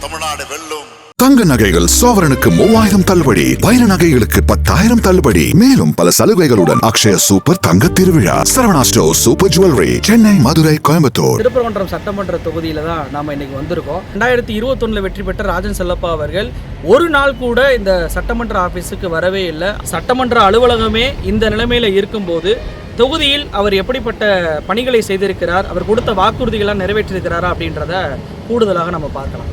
தமிழ்நாடு வெல்லும். தங்க நகைகள் சோவரனுக்கு 3000 தள்ளுபடி, வைர நகைகளுக்கு 10,000 தள்ளுபடி, மேலும் பல சலுகைகளுடன் அக்ஷய சூப்பர் தங்க திருவிழா. Saravana store super jewellery, Chennai, Madurai, Coimbatore. Thiruparankundram சட்டமன்ற தொகுதியில தான் நாம இன்னைக்கு வந்திருக்கோம். 2021 வெற்றி பெற்ற ராஜன் செல்லப்பா அவர்கள் ஒரு நாள் கூட இந்த சட்டமன்ற ஆபீஸுக்கு வரவே இல்லை. சட்டமன்ற அலுவலகமே இந்த நிலைமையில இருக்கும்போது தொகுதியில் அவர் எப்படிப்பட்ட பணிகளை செய்திருக்கிறார், அவர் கொடுத்த வாக்குறுதிகளை நிறைவேற்றிருக்கிறாரா அப்படின்றத கூடுதலாக நம்ம பார்க்கலாம்.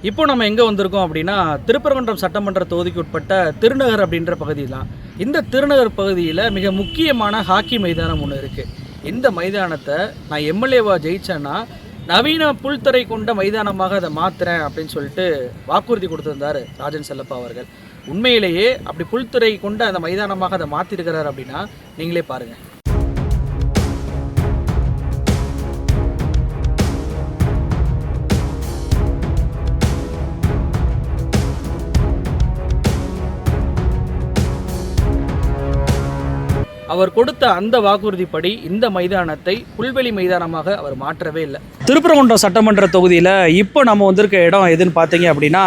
இப்போ நம்ம எங்கே வந்திருக்கோம் அப்படின்னா, திருப்பரங்குன்றம் சட்டமன்ற தொகுதிக்கு உட்பட்ட திருநகர் அப்படின்ற பகுதி தான். இந்த திருநகர் பகுதியில் மிக முக்கியமான ஹாக்கி மைதானம் ஒன்று இருக்குது. இந்த மைதானத்தை நான் எம்எல்ஏவாக ஜெயிச்சேன்னா நவீன புல்தரை கொண்ட மைதானமாக அதை மாற்றுறேன் அப்படின்னு சொல்லிட்டு வாக்குறுதி கொடுத்துருந்தார் ராஜன் செல்லப்பா அவர்கள். உண்மையிலேயே அப்படி புல்துறை கொண்ட அந்த மைதானமாக அதை மாற்றிருக்கிறார் அப்படின்னா நீங்களே பாருங்கள். அவர் கொடுத்த அந்த வாக்குறுதிப்படி இந்த மைதானத்தை புல்வெளி மைதானமாக அவர் மாற்றவே இல்லை. திருப்பரங்குன்றம் சட்டமன்ற தொகுதியில் இப்போ நம்ம வந்திருக்க இடம் எதுன்னு பார்த்தீங்க அப்படின்னா,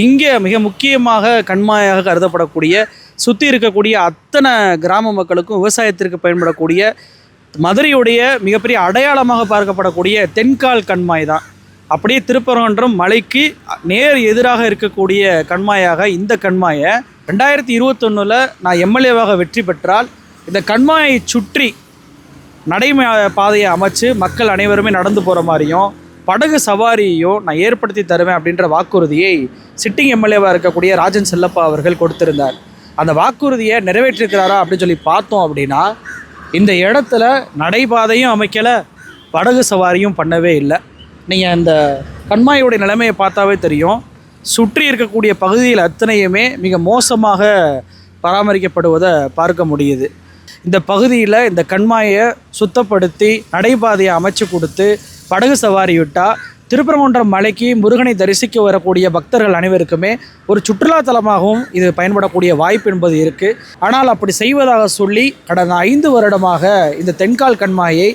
இங்கே மிக முக்கியமாக கண்மாயாக கருதப்படக்கூடிய சுற்றி இருக்கக்கூடிய அத்தனை கிராம மக்களுக்கும் விவசாயத்திற்கு பயன்படக்கூடிய மதுரையுடைய மிகப்பெரிய அடையாளமாக பார்க்கப்படக்கூடிய தென்கால் கண்மாய் தான். அப்படியே திருப்பரங்குன்றம் மலைக்கு நேர் எதிராக இருக்கக்கூடிய கண்மாயாக இந்த கண்மாயை 2021 நான் எம்எல்ஏவாக வெற்றி பெற்றால் இந்த கண்மாயை சுற்றி நடைமை பாதையை அமைச்சு மக்கள் அனைவருமே நடந்து போகிற மாதிரியும் படகு சவாரியையும் நான் ஏற்படுத்தி தருவேன் அப்படின்ற வாக்குறுதியை சிட்டிங் எம்எல்ஏவாக இருக்கக்கூடிய ராஜன் செல்லப்பா அவர்கள் கொடுத்திருந்தார். அந்த வாக்குறுதியை நிறைவேற்றிருக்கிறாரா அப்படின்னு சொல்லி பார்த்தோம் அப்படின்னா, இந்த இடத்துல நடைபாதையும் அமைக்கலை, படகு சவாரியும் பண்ணவே இல்லை. நீங்கள் அந்த கண்மாயோடைய நிலைமையை பார்த்தாவே தெரியும். சுற்றி இருக்கக்கூடிய பகுதியில் அத்தனையுமே மிக மோசமாக பராமரிக்கப்படுவதை பார்க்க முடியுது. இந்த பகுதியில் இந்த கண்மாயை சுத்தப்படுத்தி நடைபாதையை அமைச்சு கொடுத்து படகு சவாரி விட்டால் திருப்பரங்குன்றம் மலைக்கு முருகனை தரிசிக்க வரக்கூடிய பக்தர்கள் அனைவருக்குமே ஒரு சுற்றுலாத்தலமாகவும் இது பயன்படக்கூடிய வாய்ப்பு என்பது இருக்குது. ஆனால் அப்படி செய்வதாக சொல்லி கடந்த 5 வருடமாக இந்த தென்கால் கண்மாயை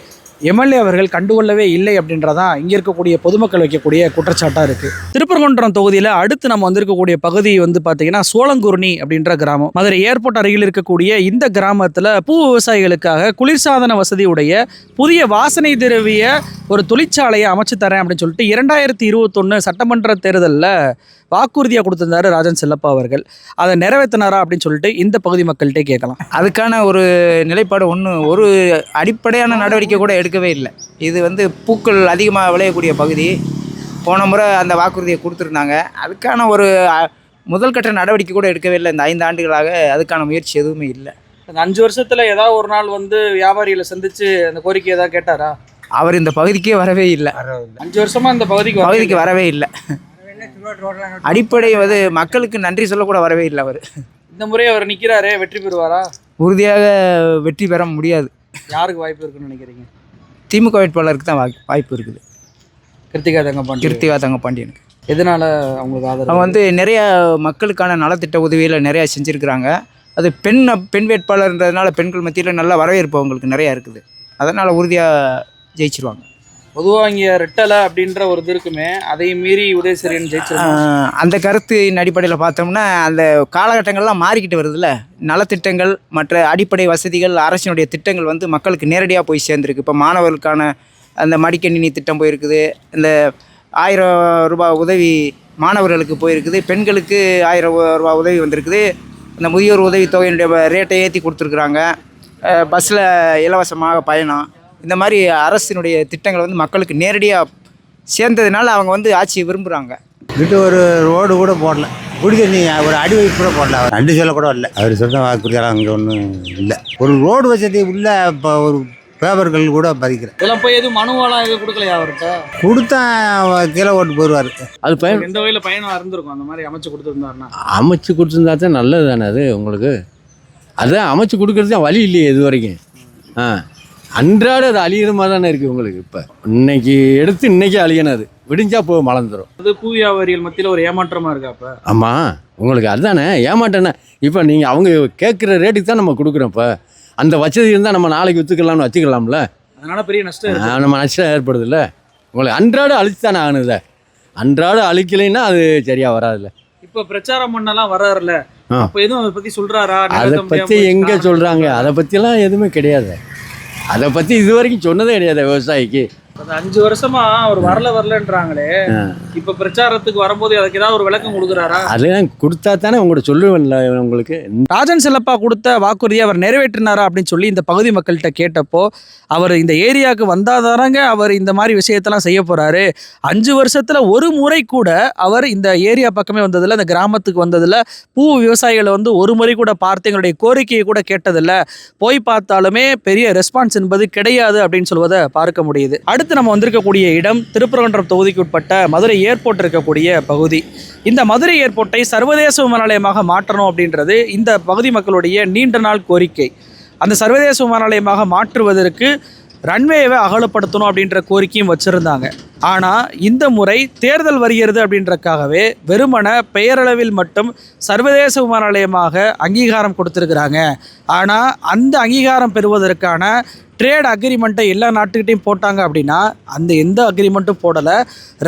எம்எல்ஏ அவர்கள் கண்டுகொள்ளவே இல்லை அப்படின்றதான் இங்கே இருக்கக்கூடிய பொதுமக்கள் வைக்கக்கூடிய குற்றச்சாட்டாக இருக்குது. திருப்பரங்குன்றம் தொகுதியில் அடுத்து நம்ம வந்திருக்கக்கூடிய பகுதி பார்த்திங்கன்னா சோளங்குருணி அப்படின்ற கிராமம். மதுரை ஏர்போர்ட் அருகில் இருக்கக்கூடிய இந்த கிராமத்தில் பூ விவசாயிகளுக்காக குளிர்சாதன வசதியுடைய புதிய வாசனை திரவிய ஒரு தொழிற்சாலையை அமைச்சு தரேன் அப்படின்னு சொல்லிட்டு 2021 சட்டமன்ற தேர்தலில் வாக்குறுதியாக கொடுத்திருந்தாரு ராஜன் செல்லப்பா அவர்கள். அதை நிறைவேற்றினாரா அப்படின்னு சொல்லிட்டு இந்த பகுதி மக்கள்கிட்ட கேட்கலாம். அதுக்கான ஒரு நிலைப்பாடு ஒரு அடிப்படையான நடவடிக்கை கூட எடுக்கவே இல்லை. இது பூக்கள் அதிகமாக விளையக்கூடிய பகுதி. போன முறை அந்த வாக்குறுதியை கொடுத்துருந்தாங்க. அதுக்கான ஒரு முதல்கட்ட நடவடிக்கை கூட எடுக்கவே இல்லை. இந்த 5 ஆண்டுகளாக அதுக்கான முயற்சி எதுவுமே இல்லை. அந்த 5 வருஷத்தில் ஏதாவது ஒரு நாள் வியாபாரிகளை சந்தித்து அந்த கோரிக்கை ஏதாவது கேட்டாரா? அவர் இந்த பகுதிக்கே வரவே இல்லை. 5 வருஷமாக இந்த பகுதிக்கு வரவே இல்லை. அடிப்படை மக்களுக்கு நன்றி சொல்லக்கூட வரவே இல்லை. அவர் இந்த முறை அவர் நிற்கிறாரே, வெற்றி பெறுவாரா? உறுதியாக வெற்றி பெற முடியாது. யாருக்கு வாய்ப்பு இருக்குன்னு நினைக்கிறீங்க? திமுக வேட்பாளருக்கு தான் வாய்ப்பு இருக்குது. கிருத்திகா தங்கபாண்டியனுக்கு. எதனால அவங்களுக்கு ஆதரவு? அவங்க நிறைய மக்களுக்கான நலத்திட்ட உதவியில் நிறையா செஞ்சுருக்கிறாங்க. அது பெண் வேட்பாளர்ன்றதுனால பெண்கள் மத்தியில் நல்ல வரவேற்பு அவங்களுக்கு நிறையா இருக்குது. அதனால் உறுதியாக ஜெயிச்சிருவாங்க. பொதுவாக இங்கே ரெட்டலை அப்படின்ற ஒரு இது இருக்குமே, அதையும் மீறி உதயசூரியன் ஜெயிச்சிருவாங்க. அந்த கருத்தின் அடிப்படையில் பார்த்தோம்னா அந்த காலகட்டங்கள்லாம் மாறிக்கிட்டு வருதுல்ல. நலத்திட்டங்கள் மற்ற அடிப்படை வசதிகள் அரசினுடைய திட்டங்கள் மக்களுக்கு நேரடியாக போய் சேர்ந்துருக்கு. இப்போ மாணவர்களுக்கான அந்த மடிக்கணினி திட்டம் போயிருக்குது. இந்த 1000 ரூபாய் உதவி மாணவர்களுக்கு போயிருக்குது. பெண்களுக்கு 1000 ரூபாய் உதவி வந்திருக்குது. இந்த முதியோர் உதவித்தொகையினுடைய ரேட்டை ஏற்றி கொடுத்துருக்குறாங்க. பஸ்ஸில் இலவசமாக பயணம். இந்த மாதிரி அரசினுடைய திட்டங்கள் மக்களுக்கு நேரடியாக சேர்ந்ததுனால அவங்க ஆட்சியை விரும்புகிறாங்க. ஒரு ரோடு கூட போடல, குடி தண்ணி ஒரு அடி வைப்பு கூட போடல. அவர் 2 சொல்ல கூட இல்லை. அவர் சொன்ன வாக்குறுதியெல்லாம் அங்கே ஒன்றும் இல்லை. ஒரு ரோடு வசதி உள்ள இப்போ ஒரு பேப்பர்கள் கூட பதிக்கிறேன். இதெல்லாம் போய் எதுவும் மனுவெல்லாம் எதுவும் கொடுக்கலையா அவர்கிட்ட? கொடுத்தா கீழே ஓட்டு போடுவார். அது பயன் எந்த வகையில் பயணம் இருந்திருக்கும்? அந்த மாதிரி அமைச்சு கொடுத்துருந்தாருன்னா அமைச்சு கொடுத்துருந்தா தான் நல்லது தானே அது உங்களுக்கு. அதான் அமைச்சு கொடுக்குறது தான் வழி இல்லையே இது வரைக்கும். அன்றாட அது அழியணுமா தானே இருக்குது உங்களுக்கு. இப்போ இன்னைக்கு எடுத்து இன்னைக்கு அழியணும், அது விடிஞ்சா போய் மலர்ந்துடும். அது பூ வியாபாரிகள் மத்தியில் ஒரு ஏமாற்றமாக இருக்கா? அப்போ ஆமாம், உங்களுக்கு அதுதானே ஏமாட்டேன்னா. இப்போ நீங்கள் அவங்க கேட்குற ரேட்டுக்கு தான் நம்ம கொடுக்குறோம். இப்போ அந்த வசதி இருந்தால் நம்ம நாளைக்கு விற்றுக்கலாம்னு வச்சுக்கலாம்ல. அதனால பெரிய நஷ்டம் நம்ம நஷ்டம் ஏற்படுதுல்ல. உங்களுக்கு அன்றாட அழிச்சு தானே ஆகணுத. அன்றாட அழிக்கலைன்னா அது சரியாக வராதுல்ல. இப்போ பிரச்சாரம் பண்ணலாம் வர்றாருல, ஆ. அப்போ எதுவும் அதை பற்றி சொல்கிறாரா? அதை பற்றி எங்கே சொல்கிறாங்க? அதை பற்றிலாம் எதுவுமே கிடையாது. அதை பற்றி இது வரைக்கும் சொன்னதே கிடையாது விவசாயிக்கு. அந்த 5 வருஷமா அவர் வரலன்றாங்களே, இப்ப பிரச்சாரத்துக்கு வரும்போது அதுக்கு ஏதாவது ஒரு விளக்கம் கொடுக்குறாரா? அதெல்லாம் கொடுத்தா தானே உங்கள்கிட்ட சொல்லுவேன்ல உங்களுக்கு. ராஜன் செல்லப்பா கொடுத்த வாக்குறுதியை அவர் நிறைவேற்றினாரா அப்படின்னு சொல்லி இந்த பகுதி மக்கள்கிட்ட கேட்டப்போ, அவர் இந்த ஏரியாவுக்கு வந்தாதாரங்க அவர் இந்த மாதிரி விஷயத்தெல்லாம் செய்ய போறாரு. 5 வருஷத்துல ஒரு முறை கூட அவர் இந்த ஏரியா பக்கமே வந்ததில்லை, இந்த கிராமத்துக்கு வந்ததில்லை, பூ விவசாயிகளை வந்து ஒரு முறை கூட பார்த்து எங்களுடைய கோரிக்கையை கூட கேட்டதில்லை, போய் பார்த்தாலுமே பெரிய ரெஸ்பான்ஸ் என்பது கிடையாது அப்படின்னு சொல்வதை பார்க்க முடியுது. அடுத்து நம்ம வந்திருக்கக்கூடிய இடம் திருப்பரங்குன்றம் தொகுதிக்கு உட்பட்ட மதுரை ஏர்போர்ட் இருக்கக்கூடிய பகுதி. இந்த மதுரை ஏர்போர்ட்டை சர்வதேச விமான நிலையமாக மாற்றணும் அப்படின்றது இந்த பகுதி மக்களுடைய நீண்ட நாள் கோரிக்கை. அந்த சர்வதேச விமான நிலையமாக மாற்றுவதற்கு ரன்வேவை அகலப்படுத்தணும் அப்படின்ற கோரிக்கையும் வச்சுருந்தாங்க. ஆனால் இந்த முறை தேர்தல் வருகிறது அப்படின்றக்காகவே வெறுமன பெயரளவில் மட்டும் சர்வதேச விமான நிலையமாக அங்கீகாரம் கொடுத்துருக்குறாங்க. ஆனால் அந்த அங்கீகாரம் பெறுவதற்கான ட்ரேட் அக்ரிமெண்ட்டை எல்லா நாட்டுக்கிட்டையும் போட்டாங்க அப்படின்னா அந்த எந்த அக்ரிமெண்ட்டும் போடலை,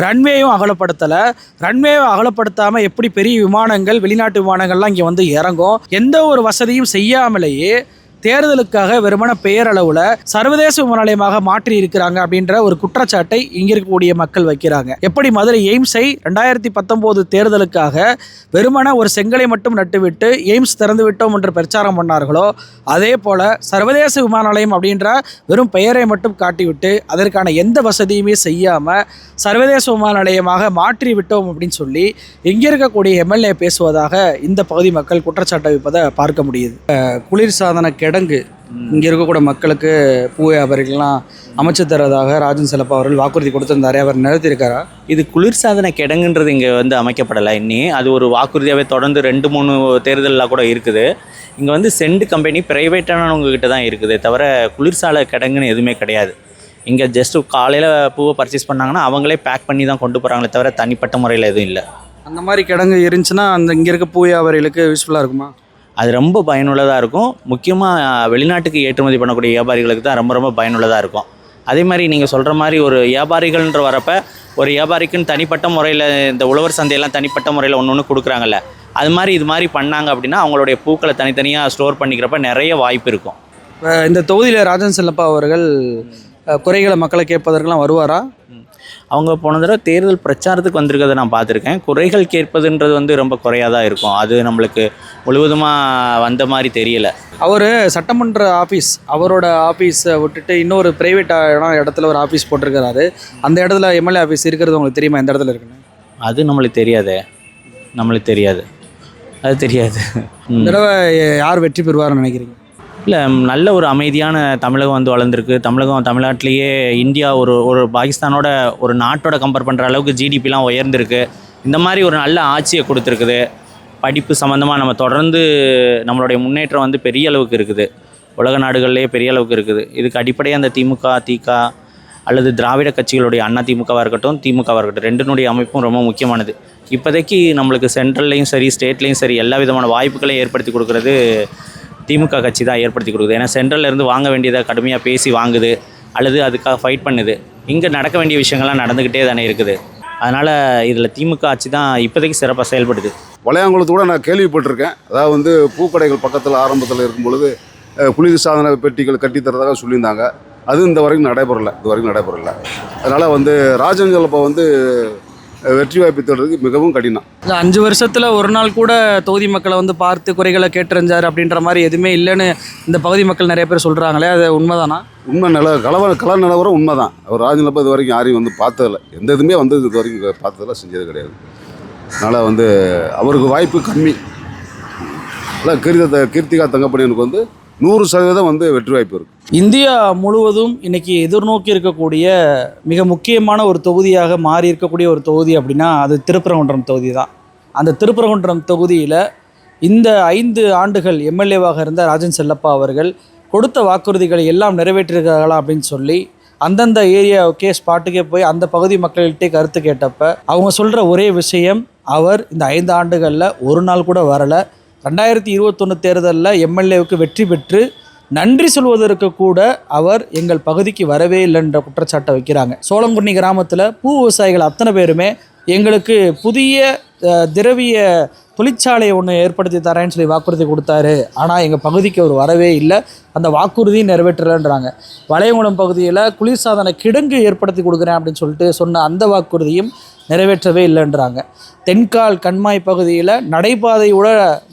ரன்வேயும் அகலப்படுத்தலை. ரன்வேவை அகலப்படுத்தாமல் எப்படி பெரிய விமானங்கள், வெளிநாட்டு விமானங்கள்லாம் இங்கே வந்து இறங்கும்? எந்த ஒரு வசதியும் செய்யாமலேயே தேர்தலுக்காக வெறுமன பெயரளவில் சர்வதேச விமான நிலையமாக மாற்றி இருக்கிறாங்க அப்படின்ற ஒரு குற்றச்சாட்டை இங்கே இருக்கக்கூடிய மக்கள் வைக்கிறாங்க. எப்படி மதுரை எய்ம்ஸை 2019 தேர்தலுக்காக வெறுமன ஒரு செங்கலை மட்டும் நட்டுவிட்டு எய்ம்ஸ் திறந்து விட்டோம் என்று பிரச்சாரம் பண்ணார்களோ, அதே போல் சர்வதேச விமான நிலையம் அப்படின்ற வெறும் பெயரை மட்டும் காட்டிவிட்டு அதற்கான எந்த வசதியுமே செய்யாமல் சர்வதேச விமான நிலையமாக மாற்றி விட்டோம் அப்படின்னு சொல்லி இங்கே இருக்கக்கூடிய எம்எல்ஏ பேசுவதாக இந்த பகுதி மக்கள் குற்றச்சாட்டை வைப்பதை பார்க்க முடியுது. குளிர்சாதன கிடங்கு இங்கே இருக்கக்கூடிய மக்களுக்கு பூ வியாபாரிகள்லாம் அமைச்சு தரதாக ராஜன் செல்லப்பா அவர்கள் வாக்குறுதி கொடுத்திருந்தாரு. அவர் நிறுத்தியிருக்காரா? இது குளிர்சாதன கிடங்குன்றது இங்கே வந்து அமைக்கப்படலை. அது ஒரு வாக்குறுதியாகவே தொடர்ந்து 2-3 தேர்தலில் கூட இருக்குது. இங்கே வந்து சென்ட் கம்பெனி ப்ரைவேட்டானவங்ககிட்ட தான் இருக்குது, தவிர குளிர்சாலை கிடங்குன்னு எதுவுமே கிடையாது. இங்கே ஜஸ்ட்டு காலையில் பூவை பர்ச்சேஸ் பண்ணாங்கன்னா அவங்களே பேக் பண்ணி தான் கொண்டு போகிறாங்களே தவிர தனிப்பட்ட முறையில் எதுவும் இல்லை. அந்த மாதிரி கிடங்கு இருந்துச்சுன்னா அந்த இங்கே இருக்க பூ வியாபாரிகளுக்கு யூஸ்ஃபுல்லாக இருக்குமா? அது ரொம்ப பயனுள்ளதாக இருக்கும். முக்கியமாக வெளிநாட்டுக்கு ஏற்றுமதி பண்ணக்கூடிய வியாபாரிகளுக்கு தான் ரொம்ப ரொம்ப பயனுள்ளதாக இருக்கும். அதே மாதிரி நீங்கள் சொல்கிற மாதிரி ஒரு வியாபாரிகள்ன்ற வரப்போ ஒரு வியாபாரிக்குன்னு தனிப்பட்ட முறையில் இந்த உழவர் சந்தையெல்லாம் தனிப்பட்ட முறையில் ஒன்று கொடுக்குறாங்கல்ல, அது மாதிரி இது மாதிரி பண்ணாங்க அப்படின்னா அவங்களுடைய பூக்களை தனித்தனியாக ஸ்டோர் பண்ணிக்கிறப்ப நிறைய வாய்ப்பு இருக்கும். இந்த தொகுதியில் ராஜன் செல்லப்பா அவர்கள் குறைகளை மக்களை கேட்பதற்கெல்லாம் வருவாரா? அவங்க போன தடவை தேர்தல் பிரச்சாரத்துக்கு வந்திருக்கிறத நான் பார்த்துருக்கேன். குறைகள் கேட்பதுன்றது வந்து ரொம்ப குறையாக தான் இருக்கும். அது நம்மளுக்கு முழுவதுமாக வந்த மாதிரி தெரியலை. அவர் சட்டமன்ற ஆஃபீஸ், அவரோட ஆஃபீஸை விட்டுட்டு இன்னொரு ப்ரைவேட் இடத்துல ஒரு ஆஃபீஸ் போட்டிருக்கிறாரு. அந்த இடத்துல எம்எல்ஏ ஆஃபீஸ் இருக்கிறது உங்களுக்கு தெரியுமா? எந்த இடத்துல இருக்குன்னு? அது நம்மளுக்கு தெரியாது. அது தெரியாது. இந்த தடவை யார் வெற்றி பெறுவார்னு நினைக்கிறீங்க? இல்லை, நல்ல ஒரு அமைதியான தமிழகம் வந்து வளர்ந்துருக்கு. தமிழ்நாட்டிலேயே இந்தியா ஒரு பாகிஸ்தானோட ஒரு நாட்டோட கம்பேர் பண்ணுற அளவுக்கு ஜிடிபிலாம் உயர்ந்திருக்கு. இந்த மாதிரி ஒரு நல்ல ஆட்சியை கொடுத்துருக்குது. படிப்பு சம்மந்தமாக நம்ம தொடர்ந்து நம்மளுடைய முன்னேற்றம் வந்து பெரிய அளவுக்கு இருக்குது. உலக நாடுகள்லேயே பெரிய அளவுக்கு இருக்குது. இதுக்கு அடிப்படையாக அந்த திமுக, திக அல்லது திராவிட கட்சிகளுடைய அண்ணா திமுகவாக இருக்கட்டும், திமுகவாக இருக்கட்டும், ரெண்டினுடைய அமைப்பும் ரொம்ப முக்கியமானது. இப்போதைக்கு நம்மளுக்கு சென்ட்ரல்லையும் சரி, ஸ்டேட்லேயும் சரி எல்லா விதமான வாய்ப்புகளையும் ஏற்படுத்தி கொடுக்குறது திமுக கட்சி தான் ஏற்படுத்தி கொடுக்குது. ஏன்னா சென்ட்ரல்லேருந்து வாங்க வேண்டியதை கடுமையாக பேசி வாங்குது அல்லது அதுக்காக ஃபைட் பண்ணுது. இங்கே நடக்க வேண்டிய விஷயங்கள்லாம் நடந்துக்கிட்டே தானே இருக்குது. அதனால் இதில் திமுக ஆட்சி தான் இப்போதைக்கு சிறப்பாக செயல்படுது. வளையாங்குளத்து கூட நான் கேள்விப்பட்டிருக்கேன். அதாவது வந்து பூக்கடைகள் பக்கத்தில் ஆரம்பத்தில் இருக்கும் பொழுது குளிர்சாதன பெட்டிகள் கட்டித்தரதாக சொல்லியிருந்தாங்க. அது இது வரைக்கும் நடைபெறலை. அதனால் வந்து ராஜன் செல்லப்பா வந்து வெற்றி வாய்ப்பு தேடுறதுக்கு மிகவும் கடினம். இல்லை, 5 வருஷத்தில் ஒரு நாள் கூட தொகுதி மக்களை வந்து பார்த்து குறைகளை கேட்டறிஞ்சார் அப்படின்ற மாதிரி எதுவுமே இல்லைன்னு இந்த பகுதி மக்கள் நிறைய பேர் சொல்கிறாங்களே, அது உண்மைதானா? உண்மை கள நிலவரம் உண்மை தான். அவர் ராஜன் செல்லப்பா இது வரைக்கும் யாரையும் வந்து பார்த்ததில்லை, எந்த இதுவுமே வந்து இது வரைக்கும் பார்த்ததில்ல, செஞ்சது கிடையாது. அதனால் வந்து அவருக்கு வாய்ப்பு கம்மி. அதான் கீர்த்திகா தங்கப்பணியனுக்கு வந்து 100% வந்து வெற்றி வாய்ப்பு இருக்குது. இந்தியா முழுவதும் இன்னைக்கு எதிர்நோக்கி இருக்கக்கூடிய மிக முக்கியமான ஒரு தொகுதியாக மாறி இருக்கக்கூடிய ஒரு தொகுதி அப்படின்னா அது திருப்பரங்குன்றம் தொகுதி தான். அந்த திருப்பரங்குன்றம் தொகுதியில் இந்த 5 ஆண்டுகள் எம்எல்ஏவாக இருந்த ராஜன் செல்லப்பா அவர்கள் கொடுத்த வாக்குறுதிகளை எல்லாம் நிறைவேற்றிருக்காங்களா அப்படின்னு சொல்லி அந்தந்த ஏரியாவுக்கே ஸ்பாட்டுக்கே போய் அந்த பகுதி மக்கள்கிட்டே கருத்து கேட்டப்ப அவங்க சொல்கிற ஒரே விஷயம், அவர் இந்த 5 ஆண்டுகளில் ஒரு நாள் கூட வரலை. 2021 தேர்தலில் எம்எல்ஏவுக்கு வெற்றி பெற்று நன்றி சொல்வதற்கு கூட அவர் எங்கள் பகுதிக்கு வரவே இல்லைன்ற குற்றச்சாட்டை வைக்கிறாங்க. சோளங்குன்னி கிராமத்தில் பூ விவசாயிகள் அத்தனை பேருமே எங்களுக்கு புதிய திரவிய தொழிற்சாலையை ஒன்று ஏற்படுத்தி தரேன்னு சொல்லி வாக்குறுதி கொடுத்தாரு. ஆனால் எங்கள் பகுதிக்கு அவர் வரவே இல்லை, அந்த வாக்குறுதியும் நிறைவேற்றலைன்றாங்க. வளையங்குளம் பகுதியில் குளிர்சாதன கிடங்கு ஏற்படுத்தி கொடுக்குறேன் அப்படின்னு சொல்லிட்டு சொன்ன அந்த வாக்குறுதியும் நிறைவேற்றவே இல்லைன்றாங்க. தென்கால் கண்மாய் பகுதியில் நடைபாதையோட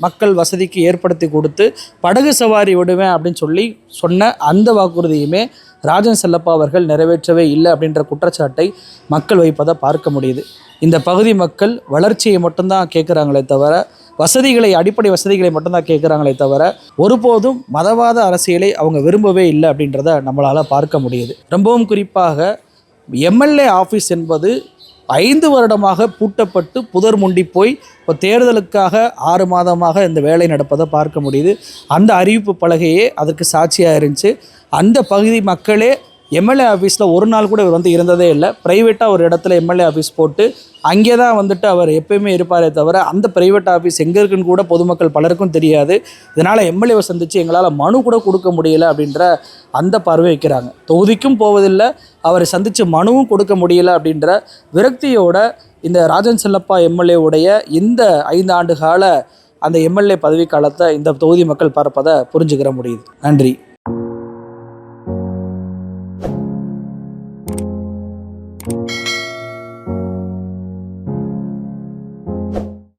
மக்கள் வசதிக்கு ஏற்படுத்தி கொடுத்து படகு சவாரி விடுவேன் அப்படின்னு சொல்லி சொன்ன அந்த வாக்குறுதியுமே ராஜன் செல்லப்பா அவர்கள் நிறைவேற்றவே இல்லை அப்படின்ற குற்றச்சாட்டை மக்கள் வைப்பதை பார்க்க முடியுது. இந்த பகுதி மக்கள் வளர்ச்சியை மட்டும்தான் கேட்குறாங்களே தவிர, வசதிகளை, அடிப்படை வசதிகளை மட்டும்தான் கேட்குறாங்களே தவிர, ஒருபோதும் மதவாத அரசியலை அவங்க விரும்பவே இல்லை அப்படின்றத நம்மளால் பார்க்க முடியுது. ரொம்பவும் குறிப்பாக எம்எல்ஏ ஆஃபீஸ் என்பது 5 வருடமாக பூட்டப்பட்டு புதர் முண்டி போய் இப்போ தேர்தலுக்காக 6 மாதமாக இந்த வேலை நடப்பதை பார்க்க முடியுது. அந்த அறிவிப்பு பலகையே அதற்கு சாட்சியாக இருந்துச்சு. அந்த பகுதி மக்களே எம்எல்ஏ ஆஃபீஸில் ஒரு நாள் கூட இவர் வந்து இருந்ததே இல்லை. ப்ரைவேட்டாக ஒரு இடத்துல எம்எல்ஏ ஆஃபீஸ் போட்டு அங்கே தான் வந்துட்டு அவர் எப்பயுமே இருப்பாரே தவிர, அந்த ப்ரைவேட் ஆஃபீஸ் எங்கே இருக்குன்னு கூட பொதுமக்கள் பலருக்கும் தெரியாது. இதனால் எம்எல்ஏவை சந்தித்து எங்களால் மனு கூட கொடுக்க முடியலை அப்படின்ற அந்த பார்வை வைக்கிறாங்க. தொகுதிக்கும் போவதில்லை, அவரை சந்தித்து மனுவும் கொடுக்க முடியலை அப்படின்ற விரக்தியோட இந்த ராஜன் செல்லப்பா எம்எல்ஏ உடைய இந்த 5 ஆண்டு கால அந்த எம்எல்ஏ பதவி காலத்தை இந்த தொகுதி மக்கள் பார்ப்பதை புரிஞ்சுக்கிற முடியுது. நன்றி.